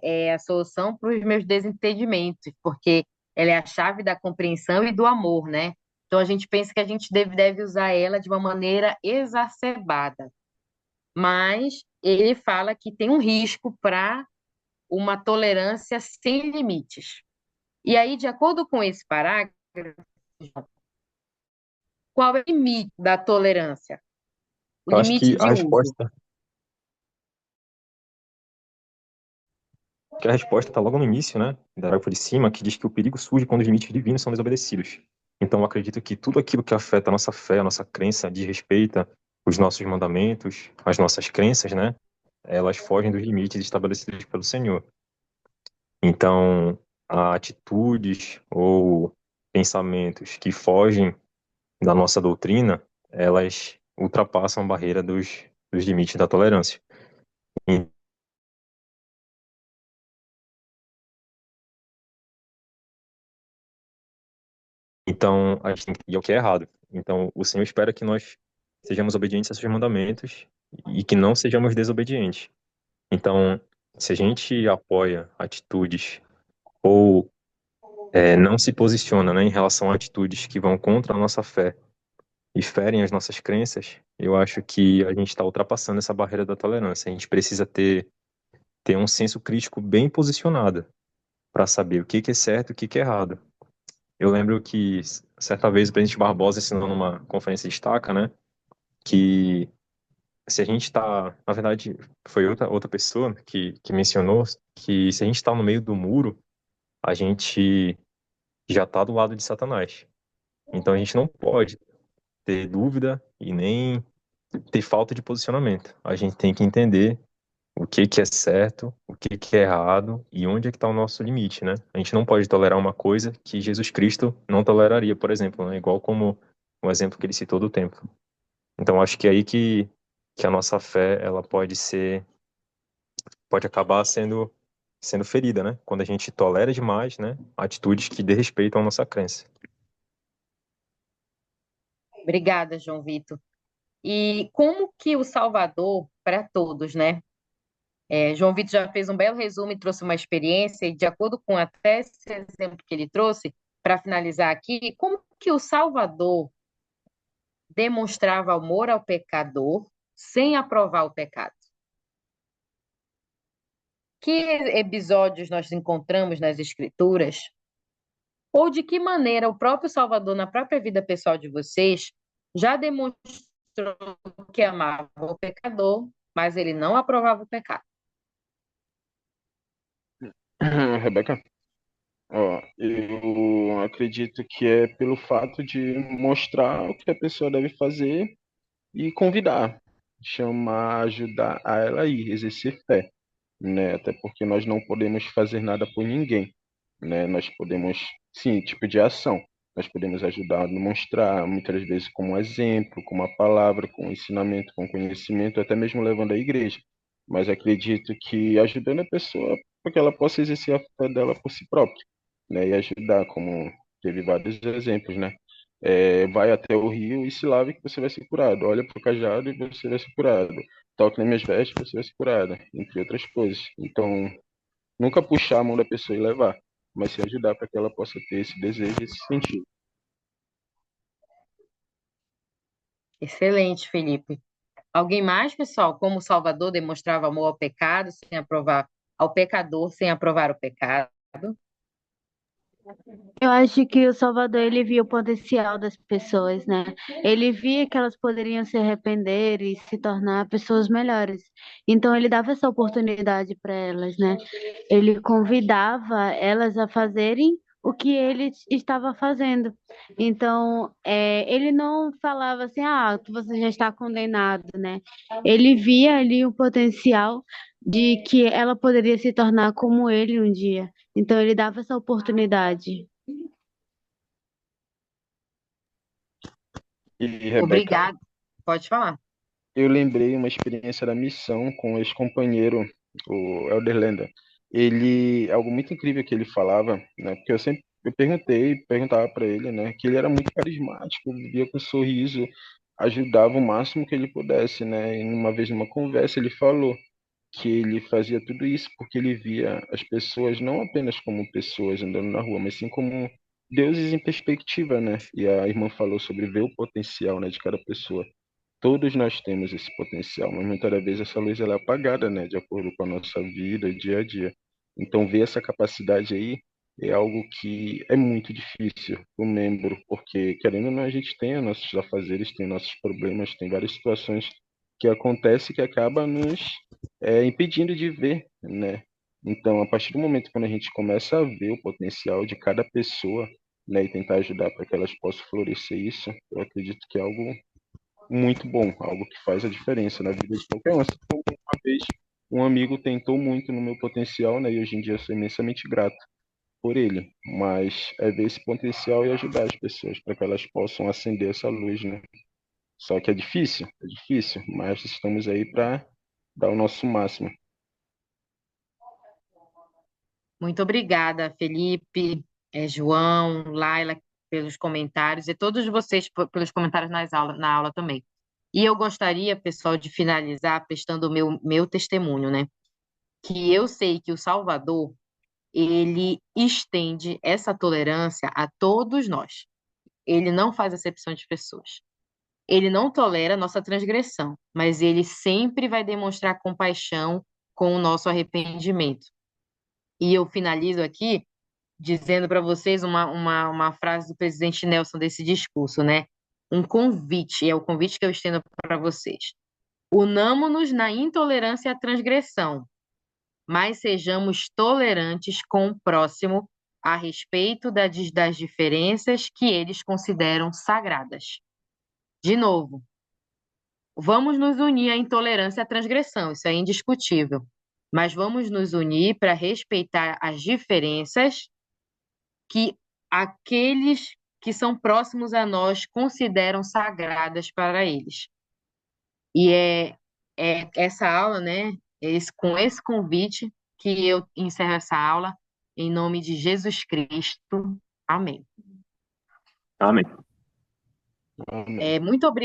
é a solução para os meus desentendimentos, porque ela é a chave da compreensão e do amor, né? Então a gente pensa que a gente deve usar ela de uma maneira exacerbada. Mas ele fala que tem um risco para uma tolerância sem limites. E aí, de acordo com esse parágrafo, qual é o limite da tolerância? O
Eu acho
limite
que
de uso.
a resposta está logo no início, né, da parágrafo de cima, que diz que o perigo surge quando os limites divinos são desobedecidos. Então, eu acredito que tudo aquilo que afeta a nossa fé, a nossa crença, desrespeita os nossos mandamentos, as nossas crenças, né, elas fogem dos limites estabelecidos pelo Senhor. Então, atitudes ou pensamentos que fogem da nossa doutrina, elas ultrapassam a barreira dos limites da tolerância. Então, a gente tem que ir ao que é errado. Então, o Senhor espera que nós sejamos obedientes a seus mandamentos e que não sejamos desobedientes. Então, se a gente apoia atitudes ou não se posiciona, né, em relação a atitudes que vão contra a nossa fé e ferem as nossas crenças, eu acho que a gente está ultrapassando essa barreira da tolerância. A gente precisa ter um senso crítico bem posicionado para saber o que que é certo e o que que é errado. Eu lembro que certa vez o presidente Barbosa ensinou numa conferência de estaca, né, que se a gente está, na verdade, foi outra pessoa que mencionou que se a gente está no meio do muro, a gente já está do lado de Satanás. Então a gente não pode ter dúvida e nem ter falta de posicionamento. A gente tem que entender o que que é certo, o que que é errado e onde é que está o nosso limite, né? A gente não pode tolerar uma coisa que Jesus Cristo não toleraria, por exemplo, né? Igual como o exemplo que ele citou do templo. Então acho que é aí que a nossa fé ela pode acabar sendo ferida, né? Quando a gente tolera demais, né? Atitudes que desrespeitam a nossa crença.
Obrigada, João Vitor. E como que o Salvador, para todos, né? João Vitor já fez um belo resumo e trouxe uma experiência, e de acordo com até esse exemplo que ele trouxe, para finalizar aqui, como que o Salvador demonstrava amor ao pecador sem aprovar o pecado? Que episódios nós encontramos nas Escrituras? Ou de que maneira o próprio Salvador, na própria vida pessoal de vocês, já demonstrou que amava o pecador, mas ele não aprovava o pecado?
Rebeca, ó, eu acredito que é pelo fato de mostrar o que a pessoa deve fazer e convidar, chamar, ajudar a ela a ir, exercer fé, né? Até porque nós não podemos fazer nada por ninguém, né? Nós podemos, sim, tipo de ação. Nós podemos ajudar a demonstrar, muitas vezes, com um exemplo, com uma palavra, com um ensinamento, com conhecimento, até mesmo levando à igreja. Mas acredito que ajudando a pessoa para que ela possa exercer a fé dela por si própria, né? E ajudar, como teve vários exemplos, né? Vai até o rio e se lave que você vai ser curado. Olha para o cajado e você vai ser curado. Toque nas minhas vestes e você vai ser curado, entre outras coisas. Então, nunca puxar a mão da pessoa e levar, mas se ajudar para que ela possa ter esse desejo, esse sentido.
Excelente, Felipe. Alguém mais, pessoal? Como o Salvador demonstrava amor ao pecado sem aprovar ao pecador sem aprovar o pecado?
Eu acho que o Salvador ele via o potencial das pessoas, né? Ele via que elas poderiam se arrepender e se tornar pessoas melhores. Então ele dava essa oportunidade para elas, né? Ele convidava elas a fazerem o que ele estava fazendo. Então, ele não falava assim, ah, você já está condenado, né? Ele via ali o potencial de que ela poderia se tornar como ele um dia. Então, ele dava essa oportunidade.
E, Rebeca,
Obrigada. Pode falar.
eu lembrei uma experiência da missão com o ex-companheiro, o Elder Lenda. Ele, algo muito incrível que ele falava, né? Porque eu perguntava para ele, né? Que ele era muito carismático, vivia com um sorriso, ajudava o máximo que ele pudesse, né? E uma vez numa conversa ele falou que ele fazia tudo isso porque ele via as pessoas não apenas como pessoas andando na rua, mas sim como deuses em perspectiva, né? E a irmã falou sobre ver o potencial, né, de cada pessoa. Todos nós temos esse potencial, mas muitas das vezes essa luz ela é apagada, né, de acordo com a nossa vida, dia a dia. Então, ver essa capacidade aí é algo que é muito difícil o membro, porque querendo ou não, a gente tem os nossos afazeres, tem nossos problemas, tem várias situações que acontecem que acaba nos impedindo de ver, né? Então, a partir do momento quando a gente começa a ver o potencial de cada pessoa, né, e tentar ajudar para que elas possam florescer isso, eu acredito que é algo muito bom, algo que faz a diferença na vida de qualquer um. Assim como uma vez um amigo tentou muito no meu potencial, né, e hoje em dia eu sou imensamente grato por ele, mas é ver esse potencial e ajudar as pessoas para que elas possam acender essa luz, né? Só que é difícil, mas estamos aí para dar o nosso máximo.
Muito obrigada, Felipe, João, Laila, pelos comentários, e todos vocês pelos comentários na aula também. E eu gostaria, pessoal, de finalizar prestando o meu testemunho, né? Que eu sei que o Salvador, ele estende essa tolerância a todos nós. Ele não faz acepção de pessoas. Ele não tolera a nossa transgressão, mas ele sempre vai demonstrar compaixão com o nosso arrependimento. E eu finalizo aqui dizendo para vocês uma frase do presidente Nelson desse discurso, né? Um convite, é o convite que eu estendo para vocês. Unamo-nos na intolerância à transgressão, mas sejamos tolerantes com o próximo a respeito das diferenças que eles consideram sagradas. De novo, vamos nos unir à intolerância à transgressão, isso é indiscutível. Mas vamos nos unir para respeitar as diferenças que aqueles que são próximos a nós consideram sagradas para eles. E é essa aula, né? Com esse convite que eu encerro essa aula, em nome de Jesus Cristo. Amém.
Amém.
Amém.
Muito obrigada.